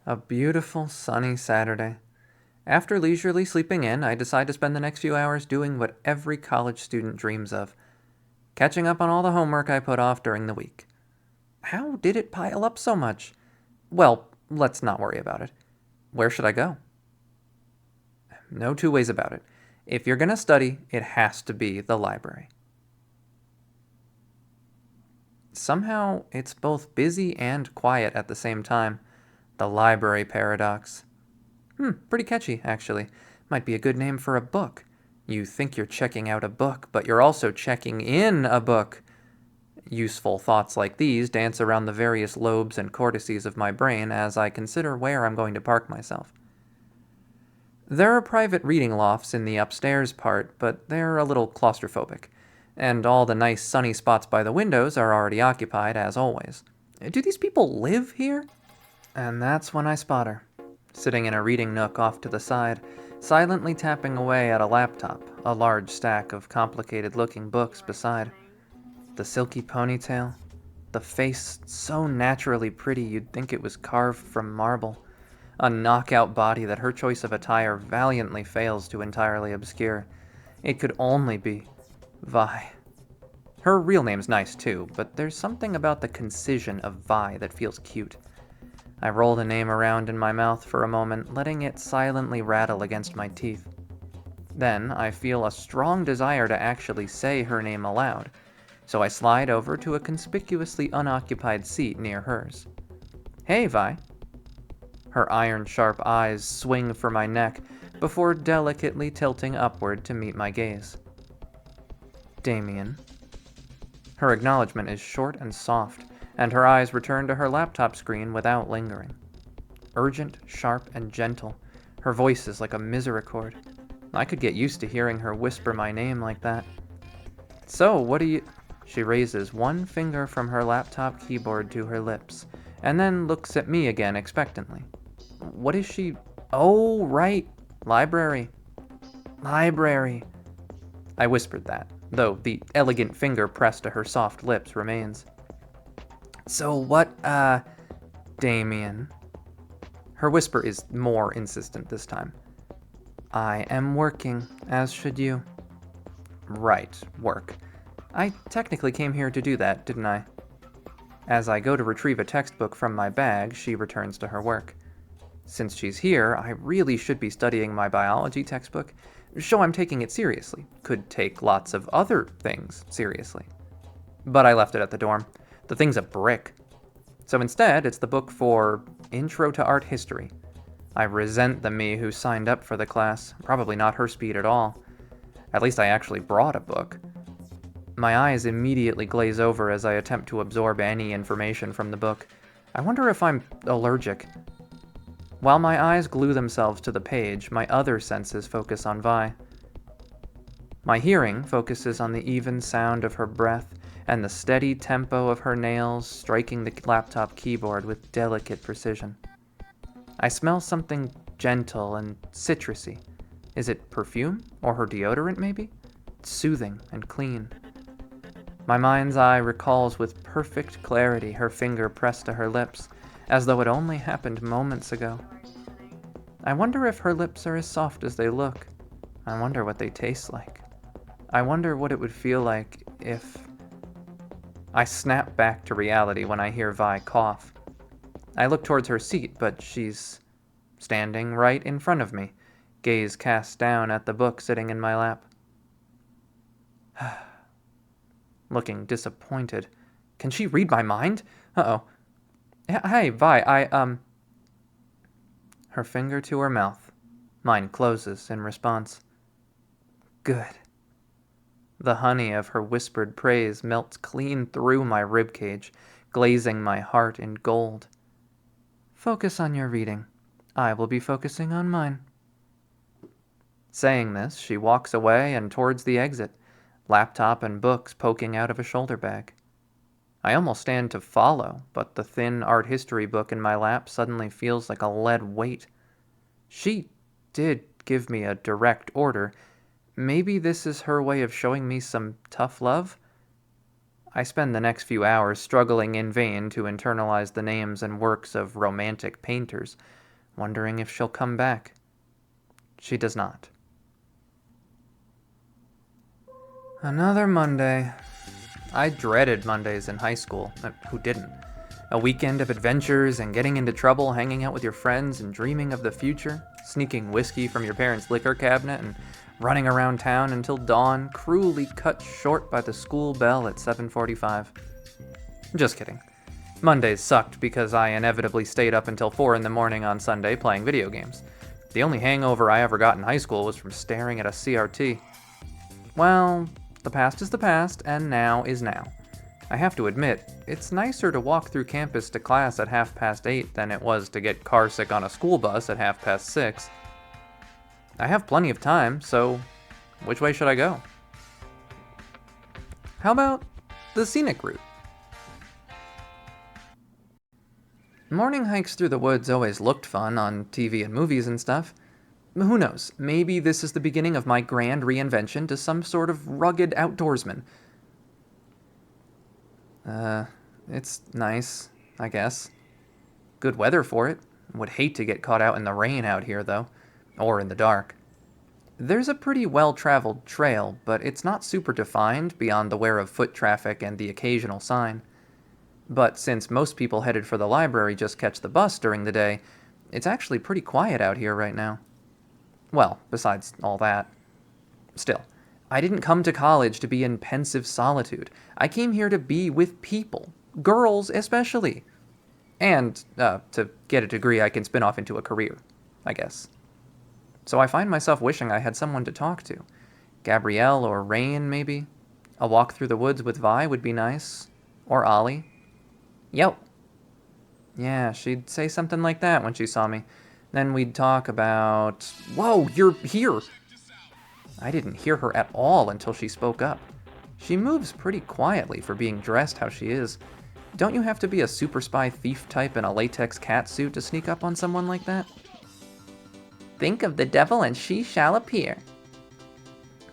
A beautiful sunny Saturday. After leisurely sleeping in, I decide to spend the next few hours doing what every college student dreams of, catching up on all the homework I put off during the week. How did it pile up so much? Well, let's not worry about it. Where should I go? No two ways about it. If you're going to study, it has to be the library. Somehow, it's both busy and quiet at the same time. The library paradox. Pretty catchy, actually. Might be a good name for a book. You think you're checking out a book, but you're also checking in a book. Useful thoughts like these dance around the various lobes and cortices of my brain as I consider where I'm going to park myself. There are private reading lofts in the upstairs part, but they're a little claustrophobic, and all the nice sunny spots by the windows are already occupied, as always. Do these people live here? And that's when I spot her, sitting in a reading nook off to the side, silently tapping away at a laptop, a large stack of complicated-looking books beside. The silky ponytail, the face so naturally pretty you'd think it was carved from marble, a knockout body that her choice of attire valiantly fails to entirely obscure. It could only be Vi. Her real name's nice too, but there's something about the concision of Vi that feels cute. I roll the name around in my mouth for a moment, letting it silently rattle against my teeth. Then I feel a strong desire to actually say her name aloud, so I slide over to a conspicuously unoccupied seat near hers. Hey, Vi. Her iron-sharp eyes swing for my neck before delicately tilting upward to meet my gaze. Damien. Her acknowledgement is short and soft, and her eyes return to her laptop screen without lingering. Urgent, sharp, and gentle, her voice is like a misericord. I could get used to hearing her whisper my name like that. So, what do you... She raises one finger from her laptop keyboard to her lips, and then looks at me again expectantly. What is she... Oh, right. Library. Library. I whispered that, though the elegant finger pressed to her soft lips remains. So what, Damien? Her whisper is more insistent this time. I am working, as should you. Right, work. I technically came here to do that, didn't I? As I go to retrieve a textbook from my bag, she returns to her work. Since she's here, I really should be studying my biology textbook. Show I'm taking it seriously. Could take lots of other things seriously. But I left it at the dorm. The thing's a brick. So instead, it's the book for Intro to Art History. I resent the me who signed up for the class. Probably not her speed at all. At least I actually brought a book. My eyes immediately glaze over as I attempt to absorb any information from the book. I wonder if I'm allergic. While my eyes glue themselves to the page, my other senses focus on Vi. My hearing focuses on the even sound of her breath and the steady tempo of her nails striking the laptop keyboard with delicate precision. I smell something gentle and citrusy. Is it perfume? Or her deodorant, maybe? It's soothing and clean. My mind's eye recalls with perfect clarity her finger pressed to her lips, as though it only happened moments ago. I wonder if her lips are as soft as they look. I wonder what they taste like. I wonder what it would feel like if... I snap back to reality when I hear Vi cough. I look towards her seat, but she's standing right in front of me, gaze cast down at the book sitting in my lap. Looking disappointed. Can she read my mind? Uh-oh. Hey, Vi, Her finger to her mouth. Mine closes in response. Good. The honey of her whispered praise melts clean through my ribcage, glazing my heart in gold. Focus on your reading. I will be focusing on mine. Saying this, she walks away and towards the exit, laptop and books poking out of a shoulder bag. I almost stand to follow, but the thin art history book in my lap suddenly feels like a lead weight. She did give me a direct order. Maybe this is her way of showing me some tough love? I spend the next few hours struggling in vain to internalize the names and works of romantic painters, wondering if she'll come back. She does not. Another Monday. I dreaded Mondays in high school. Who didn't? A weekend of adventures and getting into trouble, hanging out with your friends and dreaming of the future, sneaking whiskey from your parents' liquor cabinet and running around town until dawn, cruelly cut short by the school bell at 7:45. Just kidding. Mondays sucked because I inevitably stayed up until 4 in the morning on Sunday playing video games. The only hangover I ever got in high school was from staring at a CRT. Well, the past is the past, and now is now. I have to admit, it's nicer to walk through campus to class at 8:30 than it was to get carsick on a school bus at 6:30. I have plenty of time, so which way should I go? How about the scenic route? Morning hikes through the woods always looked fun on TV and movies and stuff. Who knows, maybe this is the beginning of my grand reinvention to some sort of rugged outdoorsman. It's nice, I guess. Good weather for it. Would hate to get caught out in the rain out here, though. Or in the dark. There's a pretty well-traveled trail, but it's not super defined beyond the wear of foot traffic and the occasional sign. But since most people headed for the library just catch the bus during the day, it's actually pretty quiet out here right now. Well, besides all that. Still, I didn't come to college to be in pensive solitude. I came here to be with people. Girls, especially. And, to get a degree I can spin off into a career, I guess. So I find myself wishing I had someone to talk to. Gabrielle or Rain, maybe? A walk through the woods with Vi would be nice. Or Ollie. Yo. Yeah, she'd say something like that when she saw me. Then we'd talk about... Whoa, you're here! I didn't hear her at all until she spoke up. She moves pretty quietly for being dressed how she is. Don't you have to be a super spy thief type in a latex catsuit to sneak up on someone like that? Think of the devil and she shall appear.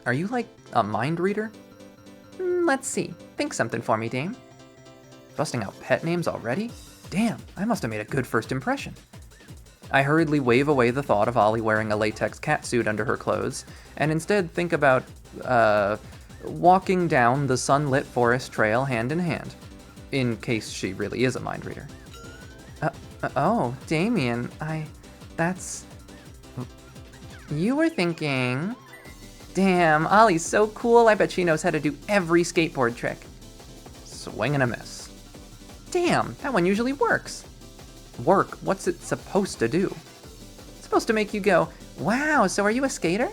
Are you like a mind reader? Let's see. Think something for me, dame. Busting out pet names already? Damn, I must have made a good first impression. I hurriedly wave away the thought of Ollie wearing a latex catsuit under her clothes, and instead think about, walking down the sunlit forest trail hand in hand, in case she really is a mind reader. Oh, Damien, that's... You were thinking... Damn, Ollie's so cool, I bet she knows how to do every skateboard trick. Swing and a miss. Damn, that one usually works. Work? What's it supposed to do? It's supposed to make you go, wow, so are you a skater?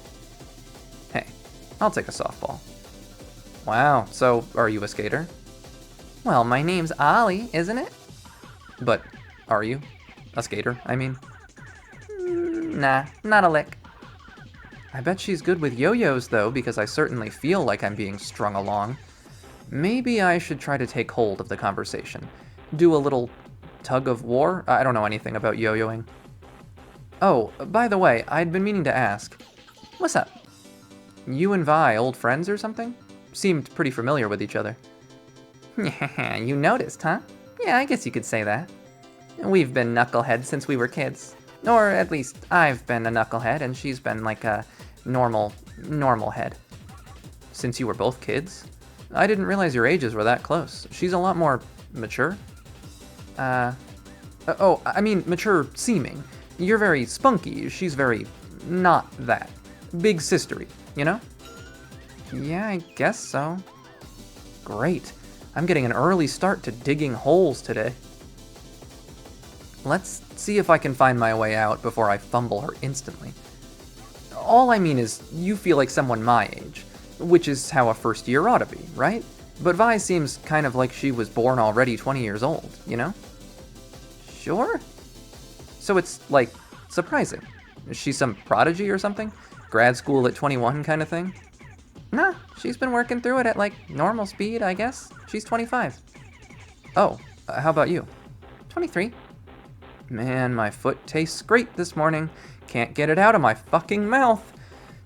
Hey, I'll take a softball. Wow, so are you a skater? Well, my name's Ollie, isn't it? But are you? A skater, I mean? Nah, not a lick. I bet she's good with yo-yos, though, because I certainly feel like I'm being strung along. Maybe I should try to take hold of the conversation. Do a little tug of war? I don't know anything about yo-yoing. Oh, by the way, I'd been meaning to ask. What's up? You and Vi old friends or something? Seemed pretty familiar with each other. You noticed, huh? Yeah, I guess you could say that. We've been knuckleheads since we were kids. Or at least I've been a knucklehead and she's been like a normal head. Since you were both kids? I didn't realize your ages were that close. She's a lot more mature. Mature seeming. You're very spunky. She's very not that. Big sistery, you know? Yeah, I guess so. Great. I'm getting an early start to digging holes today. Let's see if I can find my way out before I fumble her instantly. All I mean is, you feel like someone my age, which is how a first year ought to be, right? But Vi seems kind of like she was born already 20 years old, you know? Sure. So it's, like, surprising. Is she some prodigy or something? Grad school at 21 kind of thing? Nah, she's been working through it at, like, normal speed, I guess. She's 25. Oh, how about you? 23. Man, my foot tastes great this morning. Can't get it out of my fucking mouth.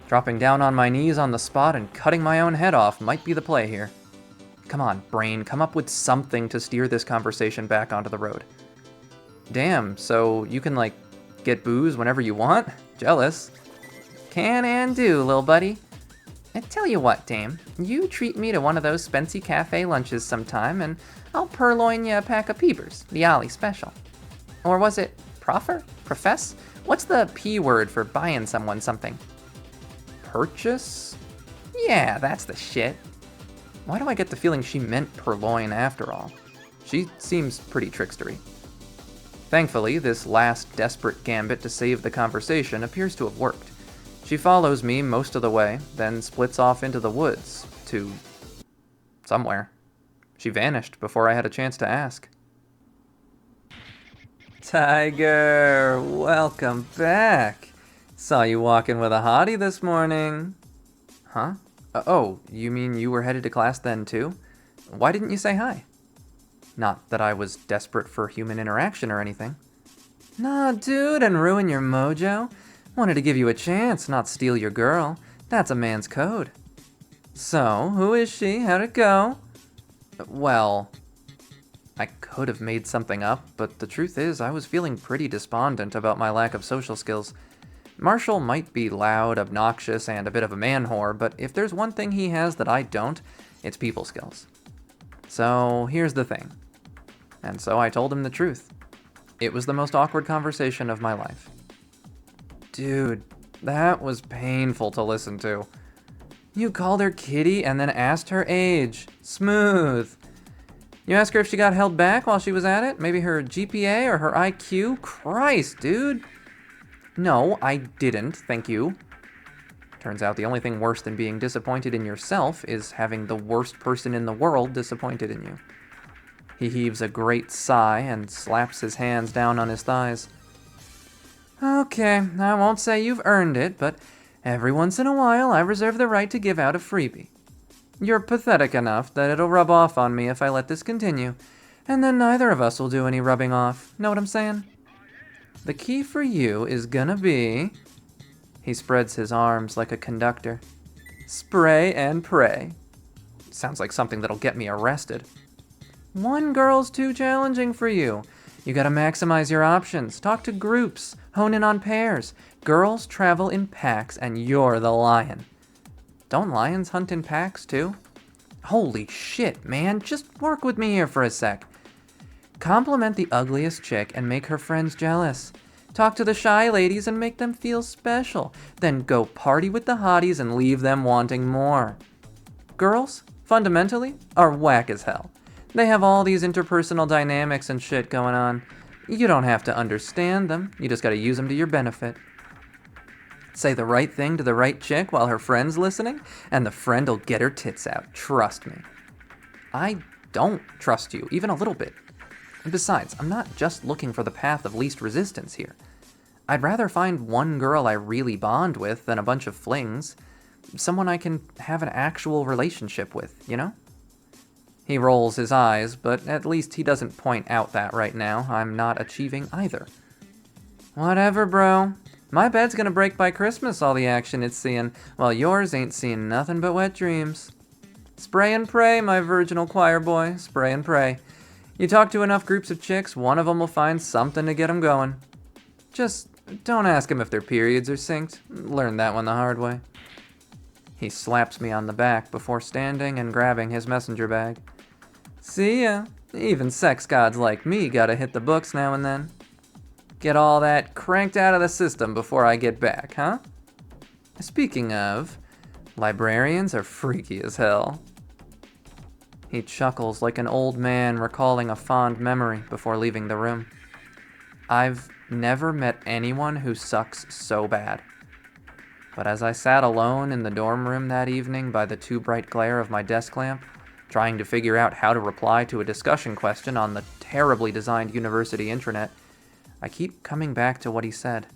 Dropping down on my knees on the spot and cutting my own head off might be the play here. Come on, brain, come up with something to steer this conversation back onto the road. Damn, so you can, like, get booze whenever you want? Jealous. Can and do, lil' buddy. I tell you what, dame, you treat me to one of those Spency Cafe lunches sometime, and I'll purloin you a pack of peepers, the Ollie special. Or was it proffer? Profess? What's the P word for buying someone something? Purchase? Yeah, that's the shit. Why do I get the feeling she meant purloin after all? She seems pretty trickstery. Thankfully, this last desperate gambit to save the conversation appears to have worked. She follows me most of the way, then splits off into the woods to somewhere. She vanished before I had a chance to ask. Tiger, welcome back. Saw you walking with a hottie this morning. Huh? Oh, you mean you were headed to class then too? Why didn't you say hi? Not that I was desperate for human interaction or anything. Nah, dude, and ruin your mojo. Wanted to give you a chance, not steal your girl. That's a man's code. So, who is she? How'd it go? Well, I could have made something up, but the truth is I was feeling pretty despondent about my lack of social skills. Marshall might be loud, obnoxious, and a bit of a man-whore, but if there's one thing he has that I don't, it's people skills. So, here's the thing. And so I told him the truth. It was the most awkward conversation of my life. Dude, that was painful to listen to. You called her Kitty and then asked her age. Smooth. You asked her if she got held back while she was at it? Maybe her GPA or her IQ? Christ, dude. No, I didn't, thank you. Turns out the only thing worse than being disappointed in yourself is having the worst person in the world disappointed in you. He heaves a great sigh and slaps his hands down on his thighs. Okay, I won't say you've earned it, but every once in a while I reserve the right to give out a freebie. You're pathetic enough that it'll rub off on me if I let this continue, and then neither of us will do any rubbing off. Know what I'm saying? The key for you is gonna be... He spreads his arms like a conductor. Spray and pray. Sounds like something that'll get me arrested. One girl's too challenging for you. You gotta maximize your options. Talk to groups. Hone in on pairs. Girls travel in packs, and you're the lion. Don't lions hunt in packs, too? Holy shit, man. Just work with me here for a sec. Compliment the ugliest chick and make her friends jealous. Talk to the shy ladies and make them feel special. Then go party with the hotties and leave them wanting more. Girls, fundamentally, are whack as hell. They have all these interpersonal dynamics and shit going on. You don't have to understand them. You just gotta use them to your benefit. Say the right thing to the right chick while her friend's listening, and the friend'll get her tits out. Trust me. I don't trust you, even a little bit. And besides, I'm not just looking for the path of least resistance here. I'd rather find one girl I really bond with than a bunch of flings. Someone I can have an actual relationship with, you know? He rolls his eyes, but at least he doesn't point out that right now I'm not achieving either. Whatever, bro. My bed's gonna break by Christmas, all the action it's seeing, while yours ain't seeing nothing but wet dreams. Spray and pray, my virginal choir boy. Spray and pray. You talk to enough groups of chicks, one of them will find something to get them going. Just don't ask them if their periods are synced. Learned that one the hard way. He slaps me on the back before standing and grabbing his messenger bag. See ya. Even sex gods like me gotta hit the books now and then. Get all that cranked out of the system before I get back, huh? Speaking of, librarians are freaky as hell. He chuckles like an old man recalling a fond memory before leaving the room. I've never met anyone who sucks so bad. But as I sat alone in the dorm room that evening by the too bright glare of my desk lamp, trying to figure out how to reply to a discussion question on the terribly designed university intranet, I keep coming back to what he said.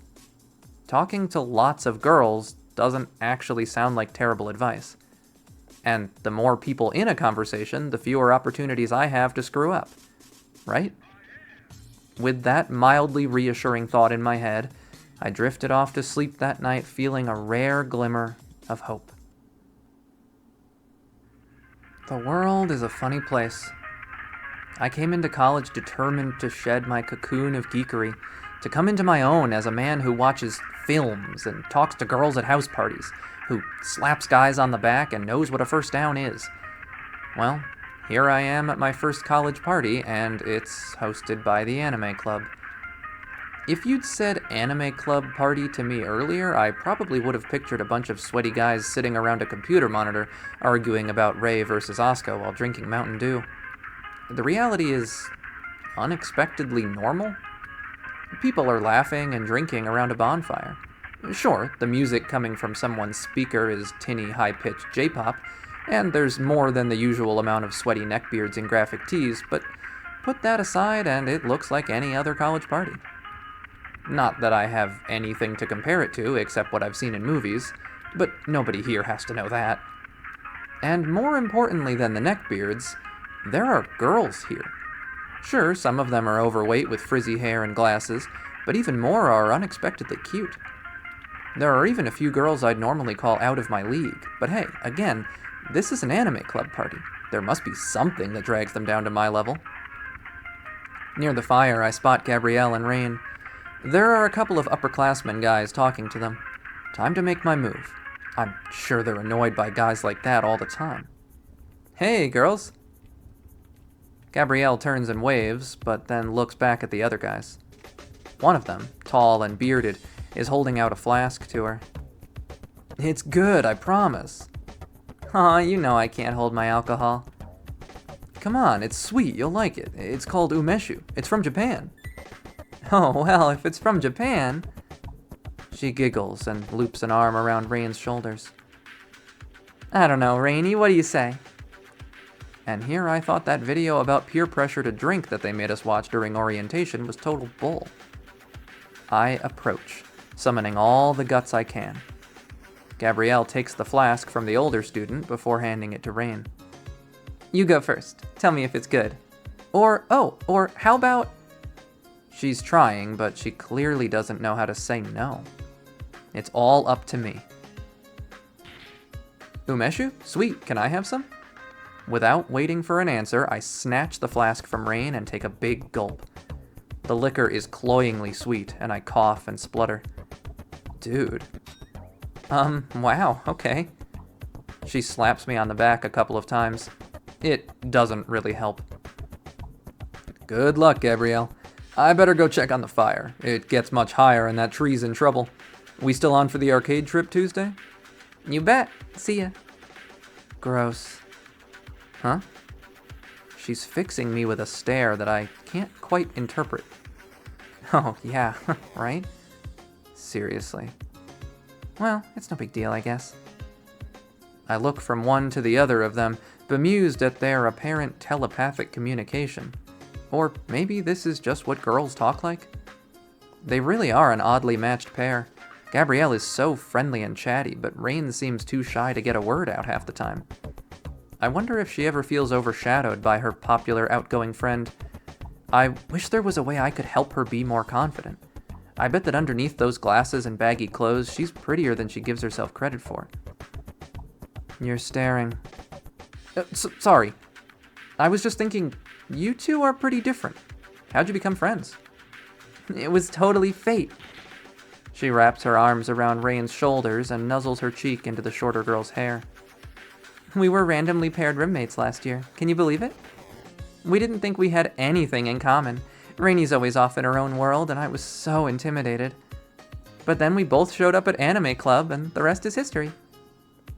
Talking to lots of girls doesn't actually sound like terrible advice. And the more people in a conversation, the fewer opportunities I have to screw up. Right? With that mildly reassuring thought in my head, I drifted off to sleep that night feeling a rare glimmer of hope. The world is a funny place. I came into college determined to shed my cocoon of geekery, to come into my own as a man who watches films and talks to girls at house parties, who slaps guys on the back and knows what a first down is. Well, here I am at my first college party, and it's hosted by the Anime Club. If you'd said Anime Club party to me earlier, I probably would have pictured a bunch of sweaty guys sitting around a computer monitor arguing about Ray versus Asuka while drinking Mountain Dew. The reality is unexpectedly normal. People are laughing and drinking around a bonfire. Sure, the music coming from someone's speaker is tinny, high-pitched J-pop, and there's more than the usual amount of sweaty neckbeards and graphic tees, but put that aside and it looks like any other college party. Not that I have anything to compare it to except what I've seen in movies, but nobody here has to know that. And more importantly than the neckbeards, there are girls here. Sure, some of them are overweight with frizzy hair and glasses, but even more are unexpectedly cute. There are even a few girls I'd normally call out of my league, but hey, again, this is an anime club party. There must be something that drags them down to my level. Near the fire, I spot Gabrielle and Rain. There are a couple of upperclassmen guys talking to them. Time to make my move. I'm sure they're annoyed by guys like that all the time. Hey, girls. Gabrielle turns and waves, but then looks back at the other guys. One of them, tall and bearded, is holding out a flask to her. It's good, I promise. Aw, you know I can't hold my alcohol. Come on, it's sweet, you'll like it. It's called umeshu. It's from Japan. Oh, well, if it's from Japan... She giggles and loops an arm around Rain's shoulders. I don't know, Rainy, what do you say? And here I thought that video about peer pressure to drink that they made us watch during orientation was total bull. I approach, summoning all the guts I can. Gabrielle takes the flask from the older student before handing it to Rain. You go first. Tell me if it's good. Or how about... She's trying, but she clearly doesn't know how to say no. It's all up to me. Umeshu? Sweet, can I have some? Without waiting for an answer, I snatch the flask from Rain and take a big gulp. The liquor is cloyingly sweet, and I cough and splutter. Dude. Wow, okay. She slaps me on the back a couple of times. It doesn't really help. Good luck, Gabrielle. I better go check on the fire. It gets much higher and that tree's in trouble. We still on for the arcade trip Tuesday? You bet. See ya. Gross. Huh? She's fixing me with a stare that I can't quite interpret. Oh, yeah, right? Seriously. Well, it's no big deal, I guess. I look from one to the other of them, bemused at their apparent telepathic communication. Or maybe this is just what girls talk like? They really are an oddly matched pair. Gabrielle is so friendly and chatty, but Rain seems too shy to get a word out half the time. I wonder if she ever feels overshadowed by her popular outgoing friend. I wish there was a way I could help her be more confident. I bet that underneath those glasses and baggy clothes, she's prettier than she gives herself credit for. You're staring. Sorry. I was just thinking, you two are pretty different. How'd you become friends? It was totally fate. She wraps her arms around Rain's shoulders and nuzzles her cheek into the shorter girl's hair. We were randomly paired roommates last year. Can you believe it? We didn't think we had anything in common. Rainy's always off in her own world, and I was so intimidated. But then we both showed up at Anime Club, and the rest is history.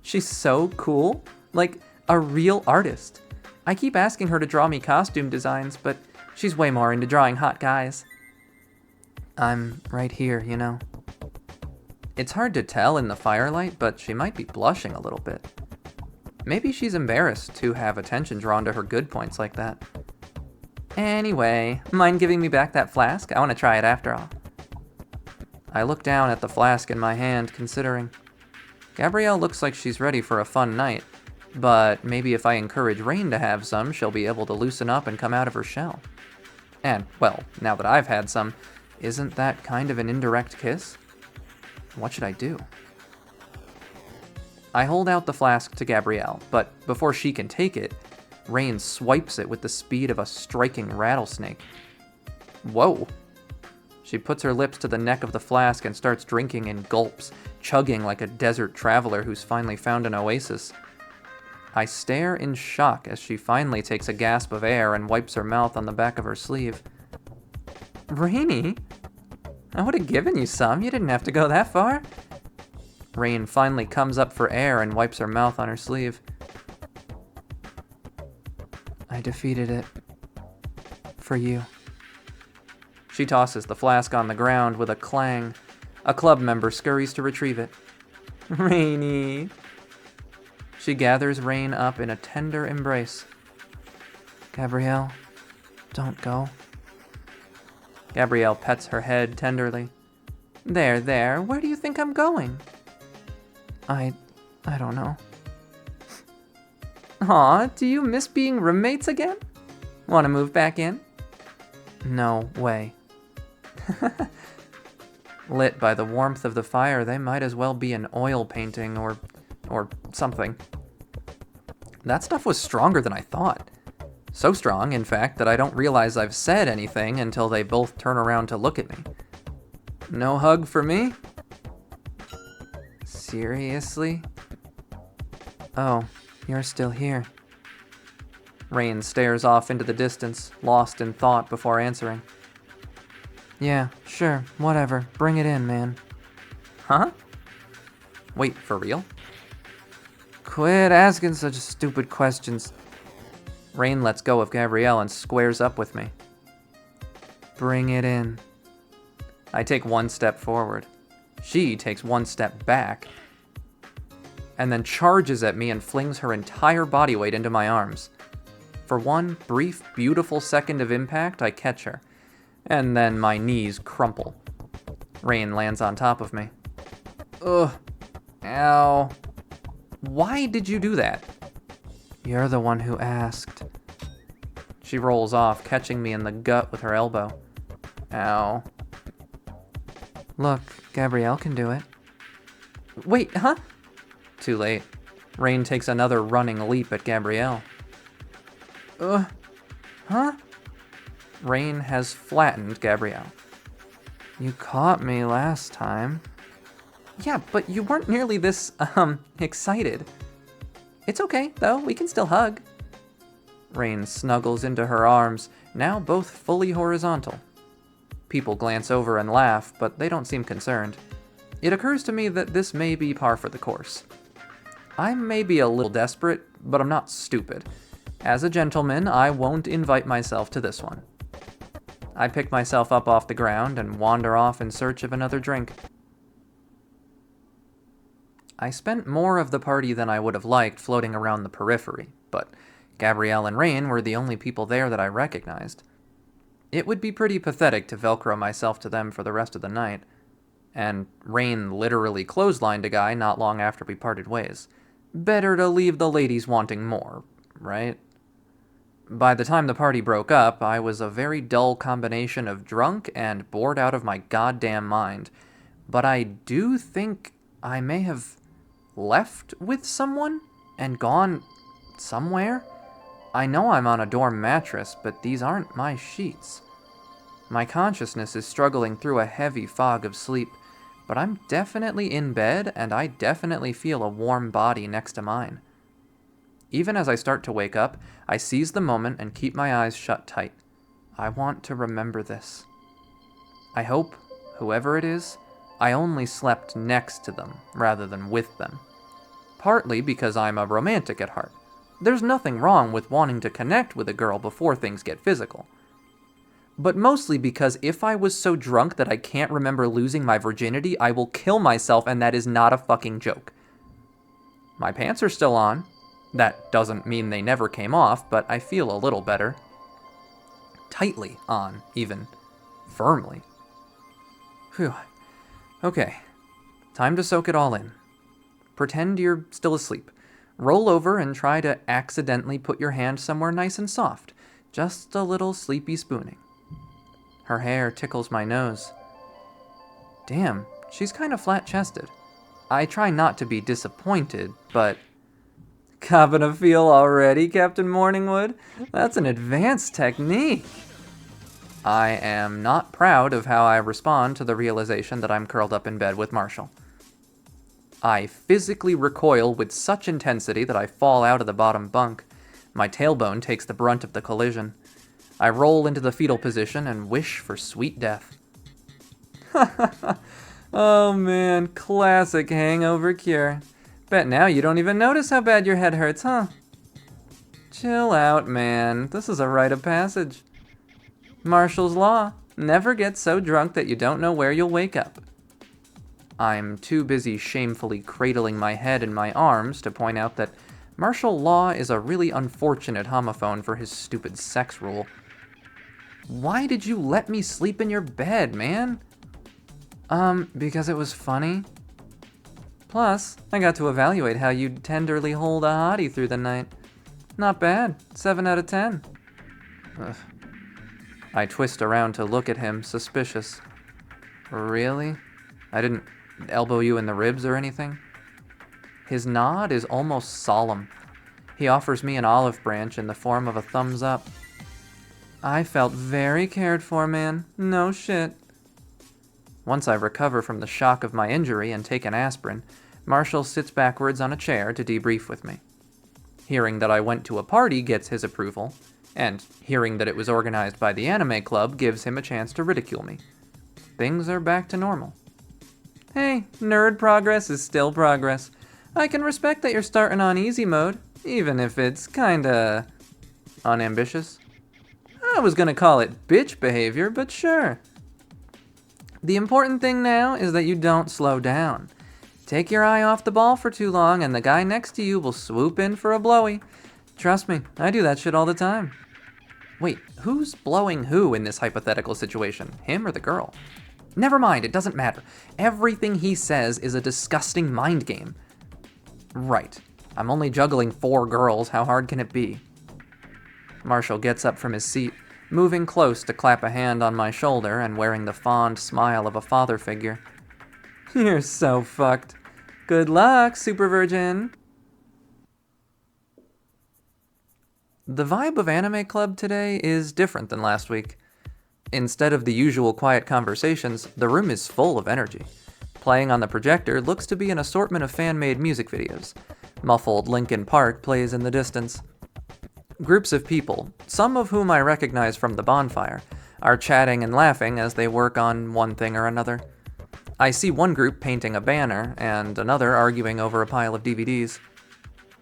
She's so cool. Like, a real artist. I keep asking her to draw me costume designs, but she's way more into drawing hot guys. I'm right here, you know. It's hard to tell in the firelight, but she might be blushing a little bit. Maybe she's embarrassed to have attention drawn to her good points like that. Anyway, mind giving me back that flask? I want to try it after all. I look down at the flask in my hand, considering. Gabrielle looks like she's ready for a fun night, but maybe if I encourage Rain to have some, she'll be able to loosen up and come out of her shell. And, well, now that I've had some, isn't that kind of an indirect kiss? What should I do? I hold out the flask to Gabrielle, but before she can take it, Rain swipes it with the speed of a striking rattlesnake. Whoa. She puts her lips to the neck of the flask and starts drinking in gulps, chugging like a desert traveler who's finally found an oasis. I stare in shock as she finally takes a gasp of air and wipes her mouth on the back of her sleeve. Rainy? I would have given you some. You didn't have to go that far. Rain finally comes up for air and wipes her mouth on her sleeve. I defeated it. For you. She tosses the flask on the ground with a clang. A club member scurries to retrieve it. Rainy. She gathers Rain up in a tender embrace. Gabrielle, don't go. Gabrielle pets her head tenderly. There, where do you think I'm going? I don't know. Aw, do you miss being roommates again? Want to move back in? No way. Lit by the warmth of the fire, they might as well be an oil painting or something. That stuff was stronger than I thought. So strong, in fact, that I don't realize I've said anything until they both turn around to look at me. No hug for me? Seriously? Oh, you're still here. Rain stares off into the distance, lost in thought before answering. Yeah, sure, whatever. Bring it in, man. Huh? Wait, for real? Quit asking such stupid questions. Rain lets go of Gabrielle and squares up with me. Bring it in. I take one step forward. She takes one step back, and then charges at me and flings her entire body weight into my arms. For one brief, beautiful second of impact, I catch her, and then my knees crumple. Rain lands on top of me. Ugh. Ow. Why did you do that? You're the one who asked. She rolls off, catching me in the gut with her elbow. Ow. Look, Gabrielle can do it. Wait, huh? Too late. Rain takes another running leap at Gabrielle. Huh? Rain has flattened Gabrielle. You caught me last time. Yeah, but you weren't nearly this, excited. It's okay, though. We can still hug. Rain snuggles into her arms, now both fully horizontal. People glance over and laugh, but they don't seem concerned. It occurs to me that this may be par for the course. I may be a little desperate, but I'm not stupid. As a gentleman, I won't invite myself to this one. I pick myself up off the ground and wander off in search of another drink. I spent more of the party than I would have liked floating around the periphery, but Gabrielle and Rain were the only people there that I recognized. It would be pretty pathetic to Velcro myself to them for the rest of the night, and Rain literally clotheslined a guy not long after we parted ways. Better to leave the ladies wanting more, right? By the time the party broke up, I was a very dull combination of drunk and bored out of my goddamn mind, but I do think I may have left with someone and gone somewhere. I know I'm on a dorm mattress, but these aren't my sheets. My consciousness is struggling through a heavy fog of sleep, but I'm definitely in bed, and I definitely feel a warm body next to mine. Even as I start to wake up, I seize the moment and keep my eyes shut tight. I want to remember this. I hope, whoever it is, I only slept next to them rather than with them. Partly because I'm a romantic at heart. There's nothing wrong with wanting to connect with a girl before things get physical. But mostly because if I was so drunk that I can't remember losing my virginity, I will kill myself, and that is not a fucking joke. My pants are still on. That doesn't mean they never came off, but I feel a little better. Tightly on, even. Firmly. Phew. Okay. Time to soak it all in. Pretend you're still asleep. Roll over and try to accidentally put your hand somewhere nice and soft. Just a little sleepy spooning. Her hair tickles my nose. Damn, she's kind of flat-chested. I try not to be disappointed, but... Copping a feel already, Captain Morningwood? That's an advanced technique. I am not proud of how I respond to the realization that I'm curled up in bed with Marshall. I physically recoil with such intensity that I fall out of the bottom bunk. My tailbone takes the brunt of the collision. I roll into the fetal position and wish for sweet death. Oh man, classic hangover cure. Bet now you don't even notice how bad your head hurts, huh? Chill out, man. This is a rite of passage. Marshall's Law. Never get so drunk that you don't know where you'll wake up. I'm too busy shamefully cradling my head in my arms to point out that martial law is a really unfortunate homophone for his stupid sex rule. Why did you let me sleep in your bed, man? Because it was funny. Plus, I got to evaluate how you'd tenderly hold a hottie through the night. Not bad. 7 out of 10. Ugh. I twist around to look at him, suspicious. Really? I didn't elbow you in the ribs or anything? His nod is almost solemn. He offers me an olive branch in the form of a thumbs up. I felt very cared for, man. No shit. Once I recover from the shock of my injury and take an aspirin, Marshall sits backwards on a chair to debrief with me. Hearing that I went to a party gets his approval, and hearing that it was organized by the anime club gives him a chance to ridicule me. Things are back to normal. Hey, nerd progress is still progress. I can respect that you're starting on easy mode, even if it's kinda unambitious. I was gonna call it bitch behavior, but sure. The important thing now is that you don't slow down. Take your eye off the ball for too long and the guy next to you will swoop in for a blowy. Trust me, I do that shit all the time. Wait, who's blowing who in this hypothetical situation? Him or the girl? Never mind, it doesn't matter. Everything he says is a disgusting mind game. Right. I'm only juggling 4 girls. How hard can it be? Marshall gets up from his seat, moving close to clap a hand on my shoulder and wearing the fond smile of a father figure. You're so fucked. Good luck, super virgin. The vibe of Anime Club today is different than last week. Instead of the usual quiet conversations, the room is full of energy. Playing on the projector looks to be an assortment of fan-made music videos. Muffled Linkin Park plays in the distance. Groups of people, some of whom I recognize from the bonfire, are chatting and laughing as they work on one thing or another. I see one group painting a banner and another arguing over a pile of DVDs.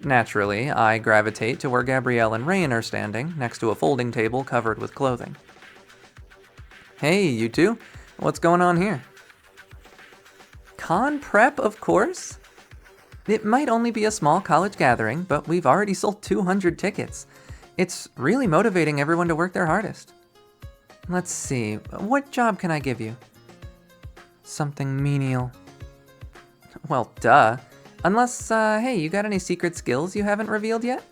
Naturally, I gravitate to where Gabrielle and Rain are standing, next to a folding table covered with clothing. Hey, you two, what's going on here? Con prep, of course. It might only be a small college gathering, but we've already sold 200 tickets. It's really motivating everyone to work their hardest. Let's see, what job can I give you? Something menial. Well, duh. Unless, hey, you got any secret skills you haven't revealed yet?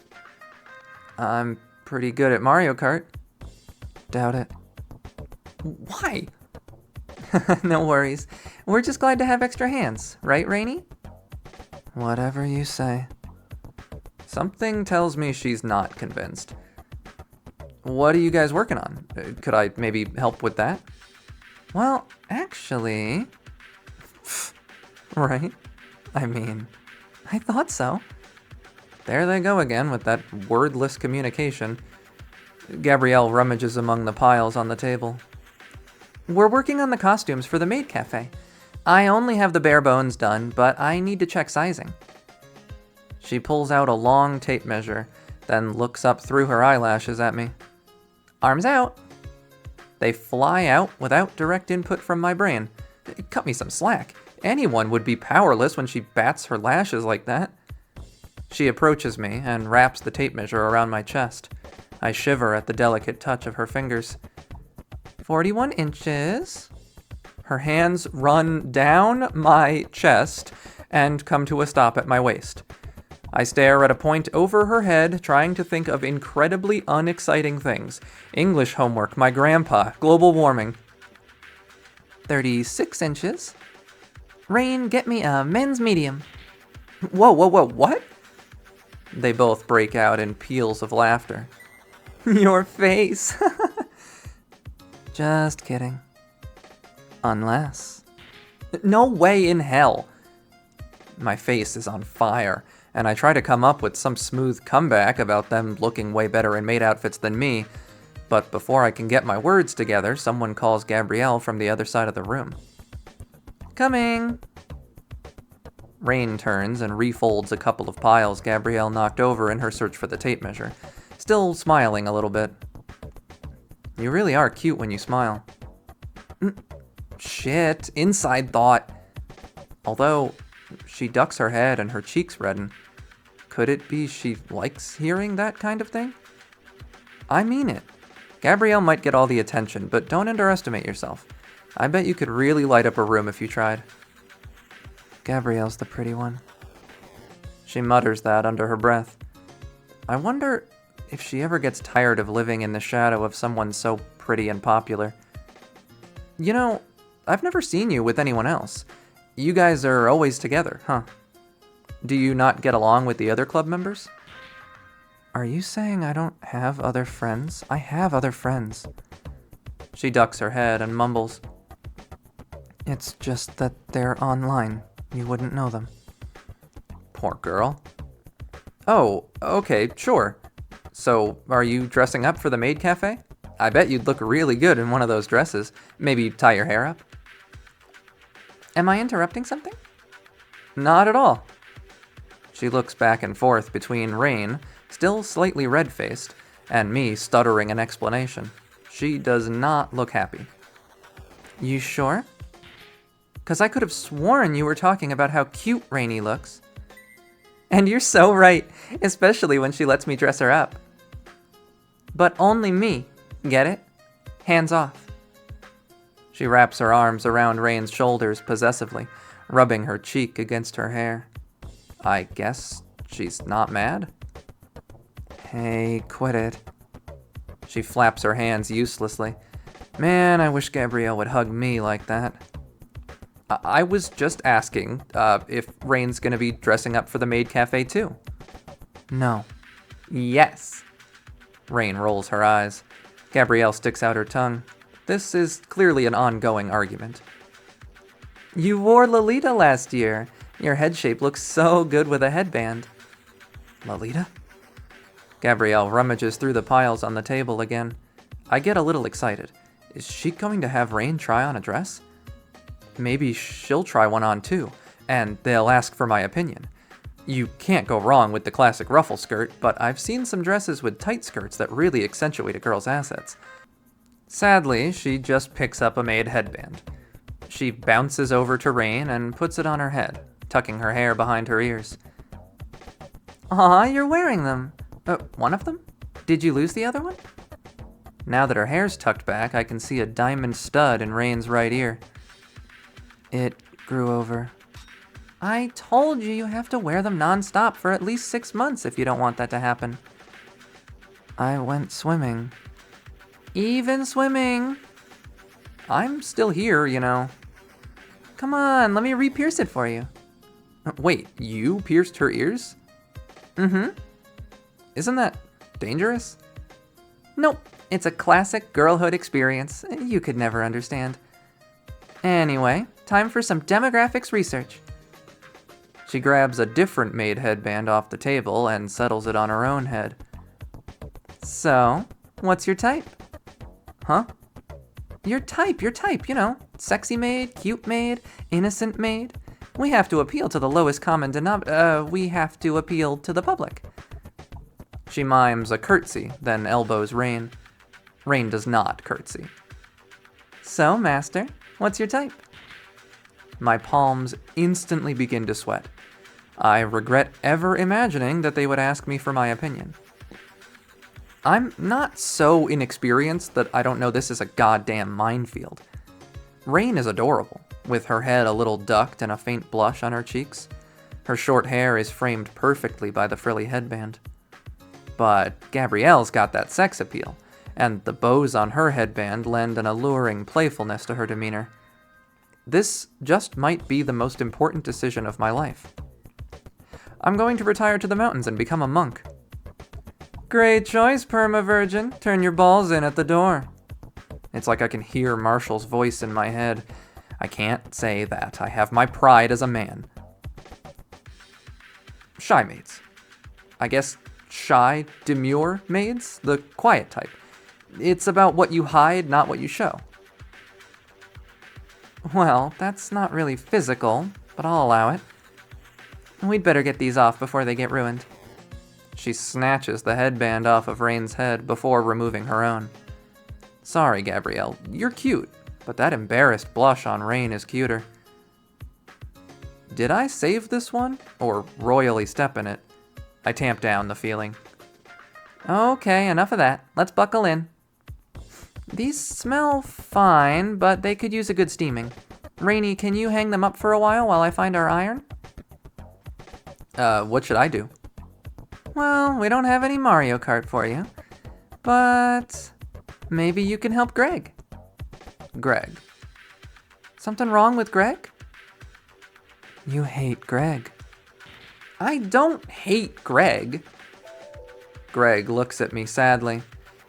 I'm pretty good at Mario Kart. Doubt it. Why? No worries. We're just glad to have extra hands, right, Rainy? Whatever you say. Something tells me she's not convinced. What are you guys working on? Could I maybe help with that? Well, actually... Right? I mean, I thought so. There they go again with that wordless communication. Gabrielle rummages among the piles on the table. We're working on the costumes for the maid cafe. I only have the bare bones done, but I need to check sizing. She pulls out a long tape measure, then looks up through her eyelashes at me. Arms out. They fly out without direct input from my brain. Cut me some slack. Anyone would be powerless when she bats her lashes like that. She approaches me and wraps the tape measure around my chest. I shiver at the delicate touch of her fingers. 41 inches. Her hands run down my chest and come to a stop at my waist. I stare at a point over her head, trying to think of incredibly unexciting things. English homework, my grandpa, global warming. 36 inches. Rain, get me a men's medium. Whoa, whoa, whoa, what? They both break out in peals of laughter. Your face. Just kidding. Unless. No way in hell. My face is on fire, and I try to come up with some smooth comeback about them looking way better in maid outfits than me, but before I can get my words together, someone calls Gabrielle from the other side of the room. Coming! Rain turns and refolds a couple of piles Gabrielle knocked over in her search for the tape measure, still smiling a little bit. You really are cute when you smile. Shit, inside thought. Although, she ducks her head and her cheeks redden. Could it be she likes hearing that kind of thing? I mean it. Gabrielle might get all the attention, but don't underestimate yourself. I bet you could really light up a room if you tried. Gabrielle's the pretty one. She mutters that under her breath. I wonder if she ever gets tired of living in the shadow of someone so pretty and popular. You know, I've never seen you with anyone else. You guys are always together, huh? Do you not get along with the other club members? Are you saying I don't have other friends? I have other friends. She ducks her head and mumbles. It's just that they're online. You wouldn't know them. Poor girl. Oh, okay, sure. So, are you dressing up for the maid cafe? I bet you'd look really good in one of those dresses. Maybe tie your hair up. Am I interrupting something? Not at all. She looks back and forth between Rain, still slightly red-faced, and me stuttering an explanation. She does not look happy. You sure? 'Cause I could have sworn you were talking about how cute Rainy looks. And you're so right, especially when she lets me dress her up. But only me, get it? Hands off. She wraps her arms around Rain's shoulders possessively, rubbing her cheek against her hair. I guess she's not mad? Hey, quit it. She flaps her hands uselessly. Man, I wish Gabrielle would hug me like that. I was just asking if Rain's gonna be dressing up for the maid cafe too. No. Yes. Rain rolls her eyes. Gabrielle sticks out her tongue. This is clearly an ongoing argument. You wore Lolita last year. Your head shape looks so good with a headband. Lolita? Gabrielle rummages through the piles on the table again. I get a little excited. Is she going to have Rain try on a dress? Maybe she'll try one on too, and they'll ask for my opinion. You can't go wrong with the classic ruffle skirt, but I've seen some dresses with tight skirts that really accentuate a girl's assets. Sadly, she just picks up a maid headband. She bounces over to Rain and puts it on her head, tucking her hair behind her ears. Aw, you're wearing them. One of them? Did you lose the other one? Now that her hair's tucked back, I can see a diamond stud in Rain's right ear. It grew over. I told you you have to wear them non-stop for at least 6 months if you don't want that to happen. I went swimming. Even swimming. I'm still here, you know. Come on, let me re-pierce it for you. Wait, you pierced her ears? Mm-hmm. Isn't that dangerous? Nope, it's a classic girlhood experience. You could never understand. Anyway, time for some demographics research. She grabs a different maid headband off the table and settles it on her own head. So, what's your type? Huh? Your type, you know. Sexy maid, cute maid, innocent maid. We have to appeal to the lowest common we have to appeal to the public. She mimes a curtsy, then elbows Rain. Rain does not curtsy. So, master, what's your type? My palms instantly begin to sweat. I regret ever imagining that they would ask me for my opinion. I'm not so inexperienced that I don't know this is a goddamn minefield. Rain is adorable, with her head a little ducked and a faint blush on her cheeks. Her short hair is framed perfectly by the frilly headband. But Gabrielle's got that sex appeal, and the bows on her headband lend an alluring playfulness to her demeanor. This just might be the most important decision of my life. I'm going to retire to the mountains and become a monk. Great choice, Perma-Virgin. Turn your balls in at the door. It's like I can hear Marshall's voice in my head. I can't say that. I have my pride as a man. Shy maids. I guess shy, demure maids? The quiet type. It's about what you hide, not what you show. Well, that's not really physical, but I'll allow it. We'd better get these off before they get ruined. She snatches the headband off of Rain's head before removing her own. Sorry, Gabrielle, you're cute, but that embarrassed blush on Rain is cuter. Did I save this one, or royally step in it? I tamp down the feeling. Okay, enough of that. Let's buckle in. These smell fine, but they could use a good steaming. Rainy, can you hang them up for a while I find our iron? What should I do? Well, we don't have any Mario Kart for you, but maybe you can help Greg. Greg. Something wrong with Greg? You hate Greg. I don't hate Greg. Greg looks at me sadly.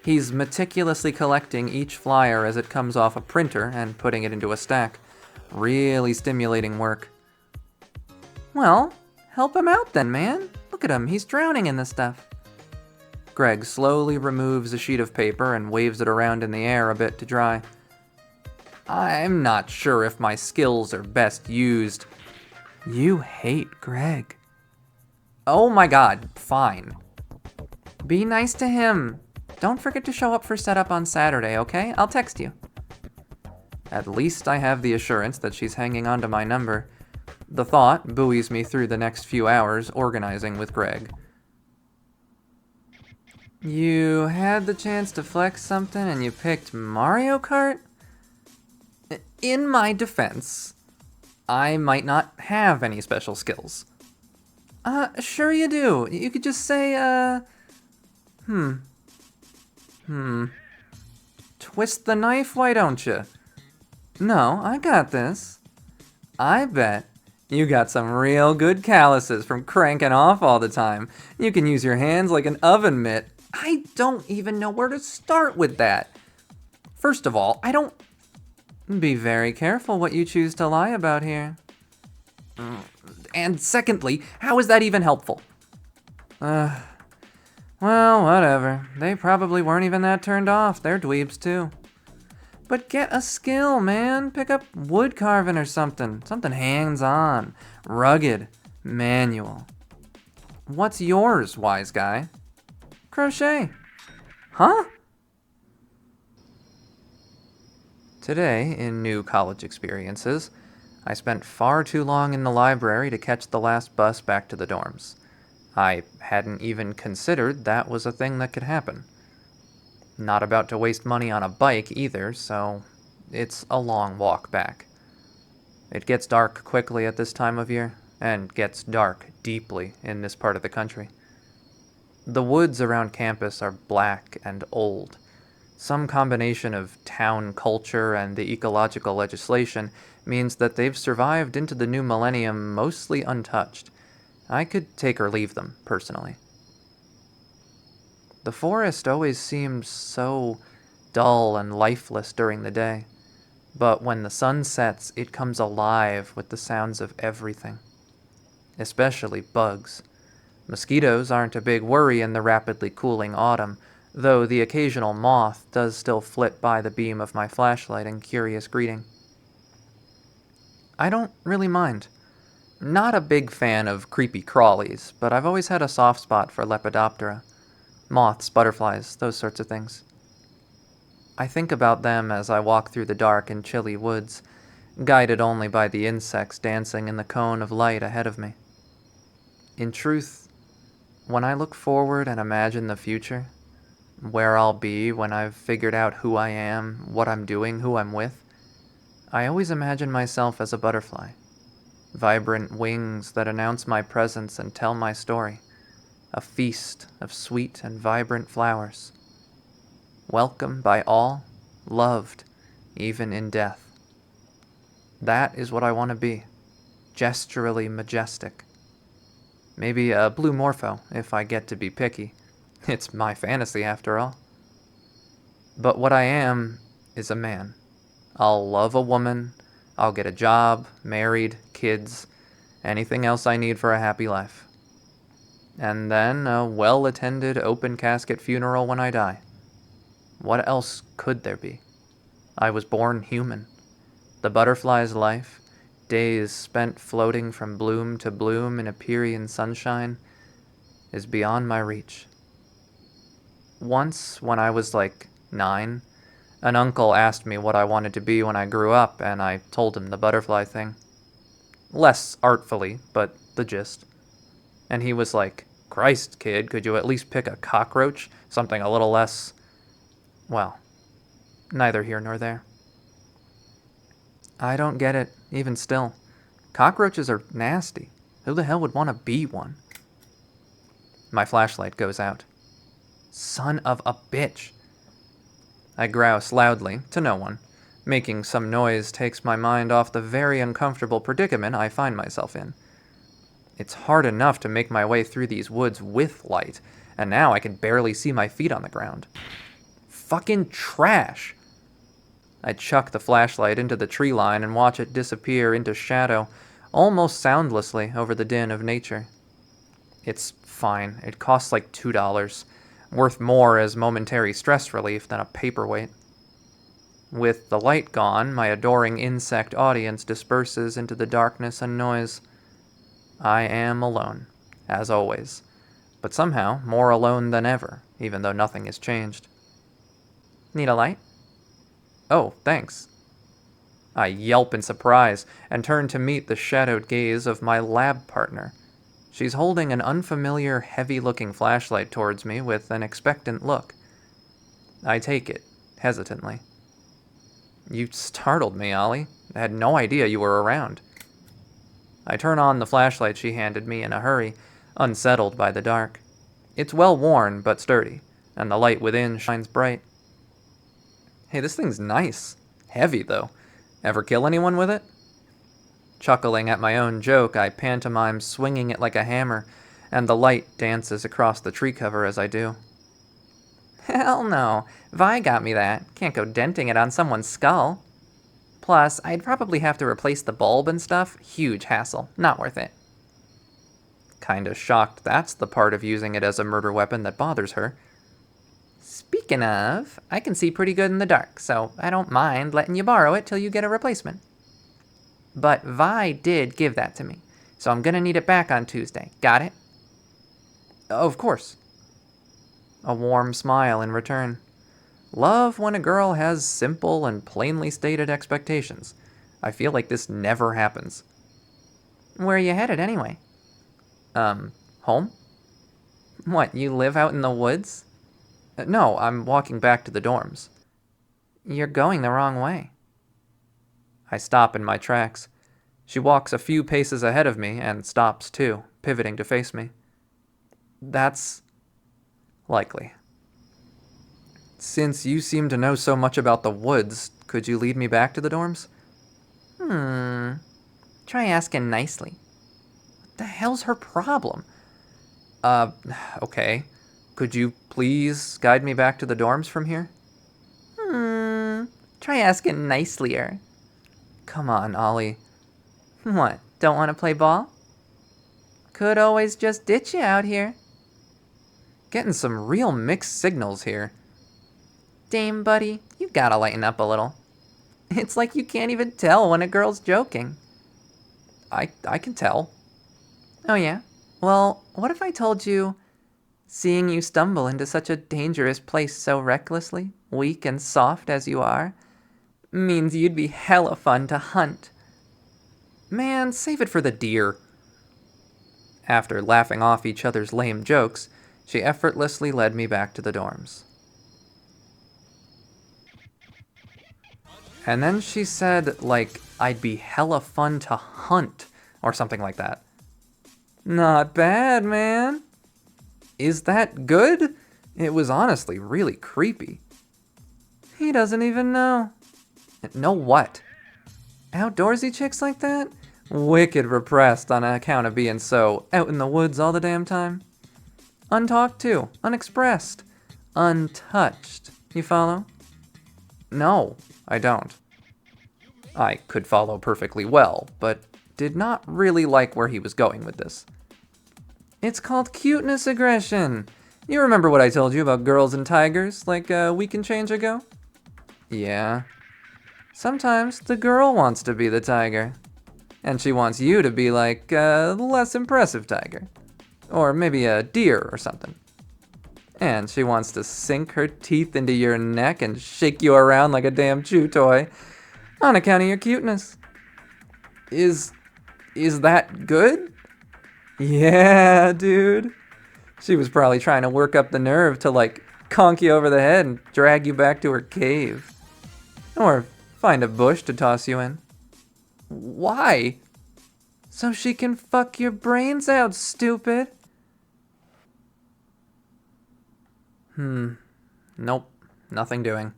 He's meticulously collecting each flyer as it comes off a printer and putting it into a stack. Really stimulating work. Well, help him out then, man. Look at him, he's drowning in this stuff. Greg slowly removes a sheet of paper and waves it around in the air a bit to dry. I'm not sure if my skills are best used. You hate Greg. Oh my god, fine. Be nice to him. Don't forget to show up for setup on Saturday, okay? I'll text you. At least I have the assurance that she's hanging on to my number. The thought buoys me through the next few hours organizing with Greg. You had the chance to flex something and you picked Mario Kart? In my defense, I might not have any special skills. Sure you do. You could just say, Twist the knife, why don't you? No, I got this. I bet you got some real good calluses from cranking off all the time. You can use your hands like an oven mitt. I don't even know where to start with that. First of all, I don't... Be very careful what you choose to lie about here. And secondly, how is that even helpful? Well, whatever. They probably weren't even that turned off. They're dweebs too. But get a skill, man. Pick up wood carving or something. Something hands-on, rugged, manual. What's yours, wise guy? Crochet. Huh? Today, in new college experiences, I spent far too long in the library to catch the last bus back to the dorms. I hadn't even considered that was a thing that could happen. Not about to waste money on a bike either, so it's a long walk back. It gets dark quickly at this time of year, and gets dark deeply in this part of the country. The woods around campus are black and old. Some combination of town culture and the ecological legislation means that they've survived into the new millennium mostly untouched. I could take or leave them, personally. The forest always seemed so dull and lifeless during the day, but when the sun sets, it comes alive with the sounds of everything, especially bugs. Mosquitoes aren't a big worry in the rapidly cooling autumn, though the occasional moth does still flit by the beam of my flashlight in curious greeting. I don't really mind. Not a big fan of creepy crawlies, but I've always had a soft spot for Lepidoptera. Moths, butterflies, those sorts of things. I think about them as I walk through the dark and chilly woods, guided only by the insects dancing in the cone of light ahead of me. In truth, when I look forward and imagine the future, where I'll be when I've figured out who I am, what I'm doing, who I'm with, I always imagine myself as a butterfly. Vibrant wings that announce my presence and tell my story. A feast of sweet and vibrant flowers. Welcome by all, loved, even in death. That is what I want to be. Gesturally majestic. Maybe a blue morpho, if I get to be picky. It's my fantasy, after all. But what I am is a man. I'll love a woman, I'll get a job, married, kids, anything else I need for a happy life. And then a well-attended open casket funeral when I die. What else could there be? I was born human. The butterfly's life, days spent floating from bloom to bloom in Empyrean sunshine, is beyond my reach. Once, when I was like 9, an uncle asked me what I wanted to be when I grew up, and I told him the butterfly thing. Less artfully, but the gist. And he was like, "Christ, kid, could you at least pick a cockroach? Something a little less..." Well, neither here nor there. I don't get it, even still. Cockroaches are nasty. Who the hell would want to be one? My flashlight goes out. Son of a bitch. I grouse loudly, to no one. Making some noise takes my mind off the very uncomfortable predicament I find myself in. It's hard enough to make my way through these woods with light, and now I can barely see my feet on the ground. Fucking trash! I chuck the flashlight into the tree line and watch it disappear into shadow, almost soundlessly over the din of nature. It's fine. It costs like $2, worth more as momentary stress relief than a paperweight. With the light gone, my adoring insect audience disperses into the darkness and noise. I am alone, as always, but somehow more alone than ever, even though nothing has changed. Need a light? Oh, thanks. I yelp in surprise and turn to meet the shadowed gaze of my lab partner. She's holding an unfamiliar, heavy-looking flashlight towards me with an expectant look. I take it, hesitantly. You startled me, Ollie. I had no idea you were around. I turn on the flashlight she handed me in a hurry, unsettled by the dark. It's well worn, but sturdy, and the light within shines bright. Hey, this thing's nice. Heavy, though. Ever kill anyone with it? Chuckling at my own joke, I pantomime swinging it like a hammer, and the light dances across the tree cover as I do. Hell no. Vi got me that. Can't go denting it on someone's skull. Plus, I'd probably have to replace the bulb and stuff. Huge hassle. Not worth it. Kinda shocked that's the part of using it as a murder weapon that bothers her. Speaking of, I can see pretty good in the dark, so I don't mind letting you borrow it till you get a replacement. But Vi did give that to me, so I'm gonna need it back on Tuesday. Got it? Of course. A warm smile in return. Love when a girl has simple and plainly stated expectations. I feel like this never happens. Where are you headed anyway? Home? What, you live out in the woods? No, I'm walking back to the dorms. You're going the wrong way. I stop in my tracks. She walks a few paces ahead of me and stops too, pivoting to face me. That's likely. Since you seem to know so much about the woods, could you lead me back to the dorms? Try asking nicely. What the hell's her problem? Okay. Could you please guide me back to the dorms from here? Try asking nicelier. Come on, Ollie. What, don't want to play ball? Could always just ditch you out here. Getting some real mixed signals here. Dame buddy, you gotta lighten up a little. It's like you can't even tell when a girl's joking. I can tell. Oh yeah? Well, what if I told you, seeing you stumble into such a dangerous place so recklessly, weak and soft as you are, means you'd be hella fun to hunt. Man, save it for the deer. After laughing off each other's lame jokes, she effortlessly led me back to the dorms. And then she said, like, I'd be hella fun to hunt, or something like that. Not bad, man. Is that good? It was honestly really creepy. He doesn't even know. Know what? Outdoorsy chicks like that? Wicked repressed on account of being so out in the woods all the damn time. Untalked to, unexpressed, untouched. You follow? No, I don't. I could follow perfectly well, but did not really like where he was going with this. It's called cuteness aggression. You remember what I told you about girls and tigers like a week and change ago? Yeah. Sometimes the girl wants to be the tiger. And she wants you to be like a less impressive tiger. Or maybe a deer or something. And she wants to sink her teeth into your neck and shake you around like a damn chew toy on account of your cuteness. Is that good? Yeah, dude. She was probably trying to work up the nerve to like conk you over the head and drag you back to her cave. Or find a bush to toss you in. Why? So she can fuck your brains out, stupid. Nope, nothing doing.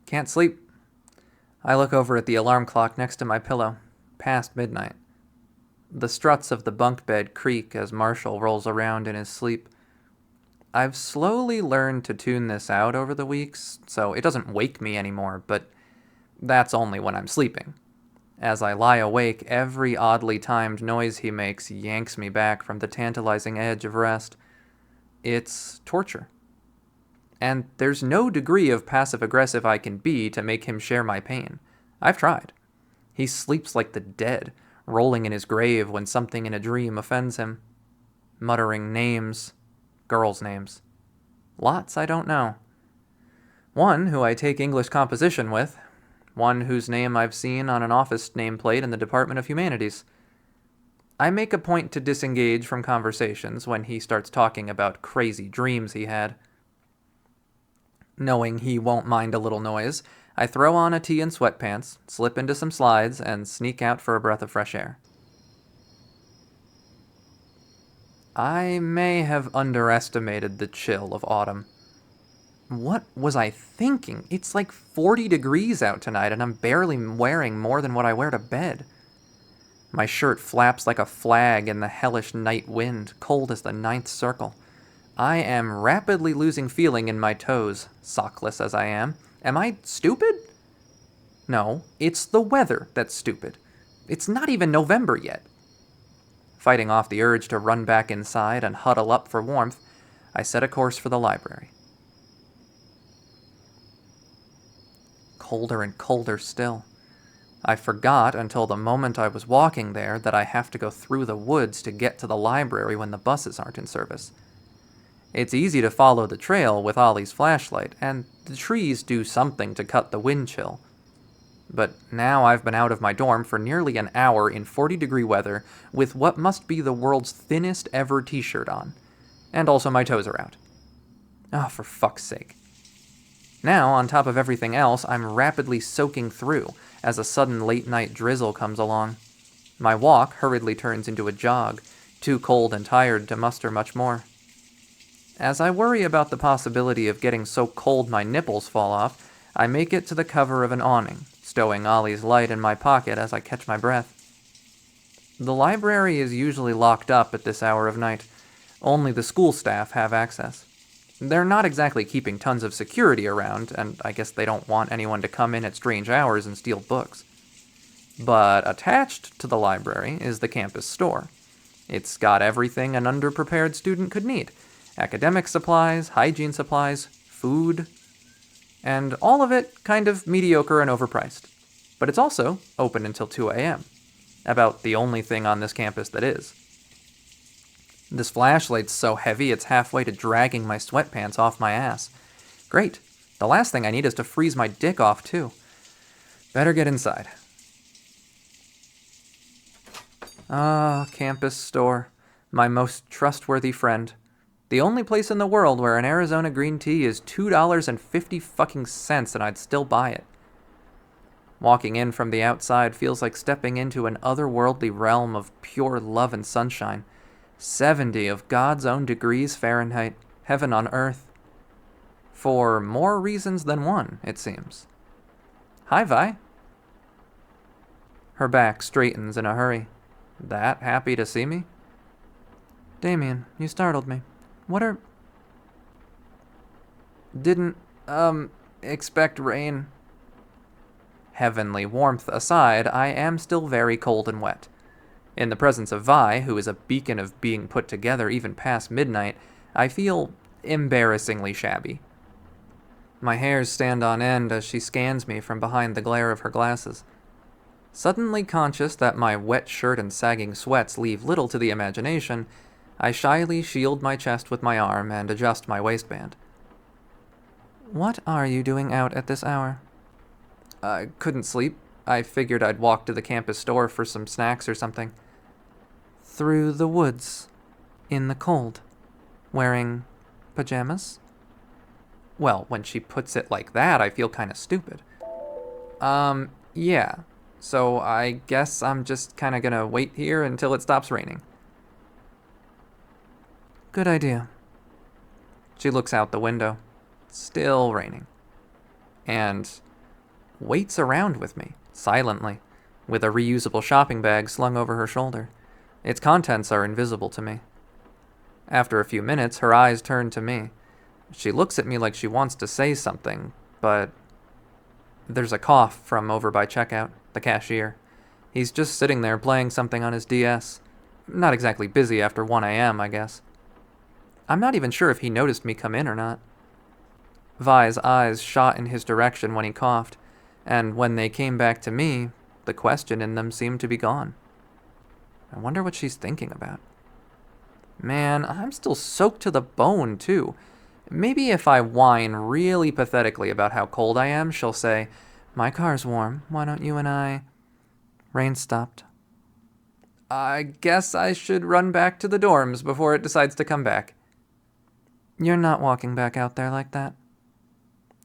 Can't sleep. I look over at the alarm clock next to my pillow, past midnight. The struts of the bunk bed creak as Marshall rolls around in his sleep. I've slowly learned to tune this out over the weeks, so it doesn't wake me anymore, but that's only when I'm sleeping. As I lie awake, every oddly timed noise he makes yanks me back from the tantalizing edge of rest. It's torture. And there's no degree of passive-aggressive I can be to make him share my pain. I've tried. He sleeps like the dead, rolling in his grave when something in a dream offends him. Muttering names. Girls' names. Lots I don't know. One who I take English composition with. One whose name I've seen on an office nameplate in the Department of Humanities. I make a point to disengage from conversations when he starts talking about crazy dreams he had. Knowing he won't mind a little noise, I throw on a tee and sweatpants, slip into some slides, and sneak out for a breath of fresh air. I may have underestimated the chill of autumn. What was I thinking? It's like 40 degrees out tonight, and I'm barely wearing more than what I wear to bed. My shirt flaps like a flag in the hellish night wind, cold as the ninth circle. I am rapidly losing feeling in my toes, sockless as I am. Am I stupid? No, it's the weather that's stupid. It's not even November yet. Fighting off the urge to run back inside and huddle up for warmth, I set a course for the library. Colder and colder still. I forgot until the moment I was walking there that I have to go through the woods to get to the library when the buses aren't in service. It's easy to follow the trail with Ollie's flashlight, and the trees do something to cut the wind chill. But now I've been out of my dorm for nearly an hour in 40-degree weather with what must be the world's thinnest ever t-shirt on. And also my toes are out. Oh, for fuck's sake. Now, on top of everything else, I'm rapidly soaking through as a sudden late-night drizzle comes along. My walk hurriedly turns into a jog, too cold and tired to muster much more. As I worry about the possibility of getting so cold my nipples fall off, I make it to the cover of an awning, stowing Ollie's light in my pocket as I catch my breath. The library is usually locked up at this hour of night. Only the school staff have access. They're not exactly keeping tons of security around, and I guess they don't want anyone to come in at strange hours and steal books. But attached to the library is the campus store. It's got everything an underprepared student could need. Academic supplies, hygiene supplies, food, and all of it kind of mediocre and overpriced. But it's also open until 2 a.m., about the only thing on this campus that is. This flashlight's so heavy it's halfway to dragging my sweatpants off my ass. Great. The last thing I need is to freeze my dick off, too. Better get inside. Ah, campus store. My most trustworthy friend. The only place in the world where an Arizona green tea is $2.50 fucking cents and I'd still buy it. Walking in from the outside feels like stepping into an otherworldly realm of pure love and sunshine. 70 of God's own degrees Fahrenheit, heaven on earth. For more reasons than one, it seems. Hi, Vi. Her back straightens in a hurry. That happy to see me? Damien, you startled me. What are... Didn't, expect rain. Heavenly warmth aside, I am still very cold and wet. In the presence of Vi, who is a beacon of being put together even past midnight, I feel embarrassingly shabby. My hairs stand on end as she scans me from behind the glare of her glasses. Suddenly conscious that my wet shirt and sagging sweats leave little to the imagination, I shyly shield my chest with my arm and adjust my waistband. What are you doing out at this hour? I couldn't sleep. I figured I'd walk to the campus store for some snacks or something. Through the woods, in the cold, wearing pajamas? Well, when she puts it like that, I feel kind of stupid. Yeah. So I guess I'm just kind of gonna wait here until it stops raining. Good idea. She looks out the window. Still raining. And waits around with me, silently, with a reusable shopping bag slung over her shoulder. Its contents are invisible to me. After a few minutes, her eyes turn to me. She looks at me like she wants to say something, but there's a cough from over by checkout, the cashier. He's just sitting there playing something on his DS. Not exactly busy after 1 a.m., I guess. I'm not even sure if he noticed me come in or not. Vi's eyes shot in his direction when he coughed, and when they came back to me, the question in them seemed to be gone. I wonder what she's thinking about. Man, I'm still soaked to the bone, too. Maybe if I whine really pathetically about how cold I am, she'll say, "My car's warm, why don't you and I..." Rain stopped. I guess I should run back to the dorms before it decides to come back. You're not walking back out there like that.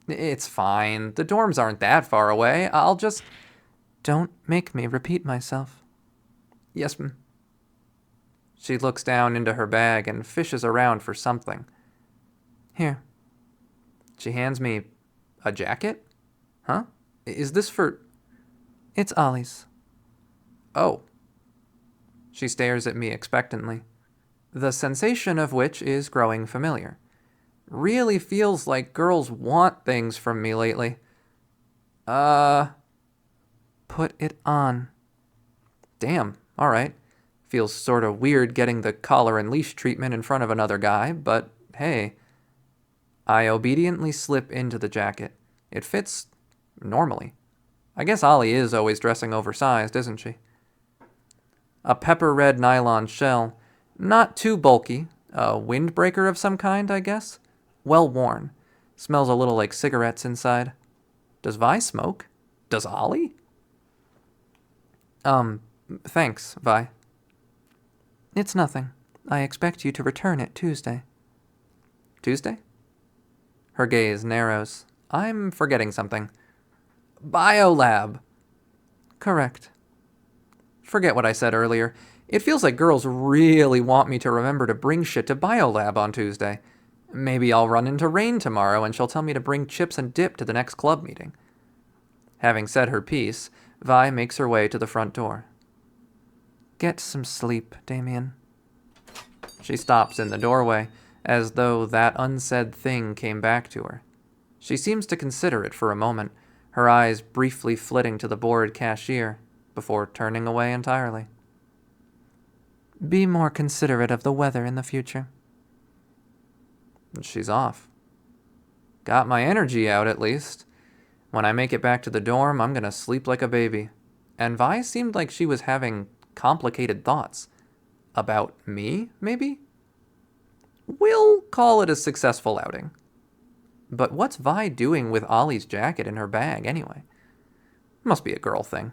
It's fine. The dorms aren't that far away. I'll just... Don't make me repeat myself. Yes, ma'am. She looks down into her bag and fishes around for something. Here. She hands me a jacket? Huh? Is this for... It's Ollie's. Oh. She stares at me expectantly, the sensation of which is growing familiar. Really feels like girls want things from me lately. Put it on. Damn, alright. Feels sort of weird getting the collar and leash treatment in front of another guy, but hey. I obediently slip into the jacket. It fits normally. I guess Ollie is always dressing oversized, isn't she? A pepper red nylon shell. Not too bulky. A windbreaker of some kind, I guess. Well worn. Smells a little like cigarettes inside. Does Vi smoke? Does Ollie? Thanks, Vi. It's nothing. I expect you to return it Tuesday. Tuesday? Her gaze narrows. I'm forgetting something. Biolab. Correct. Forget what I said earlier. It feels like girls really want me to remember to bring shit to Biolab on Tuesday. Maybe I'll run into Rain tomorrow and she'll tell me to bring chips and dip to the next club meeting. Having said her piece, Vi makes her way to the front door. Get some sleep, Damien. She stops in the doorway, as though that unsaid thing came back to her. She seems to consider it for a moment, her eyes briefly flitting to the bored cashier, before turning away entirely. Be more considerate of the weather in the future. She's off. Got my energy out, at least. When I make it back to the dorm, I'm gonna sleep like a baby. And Vi seemed like she was having complicated thoughts. About me, maybe? We'll call it a successful outing. But what's Vi doing with Ollie's jacket in her bag, anyway? Must be a girl thing.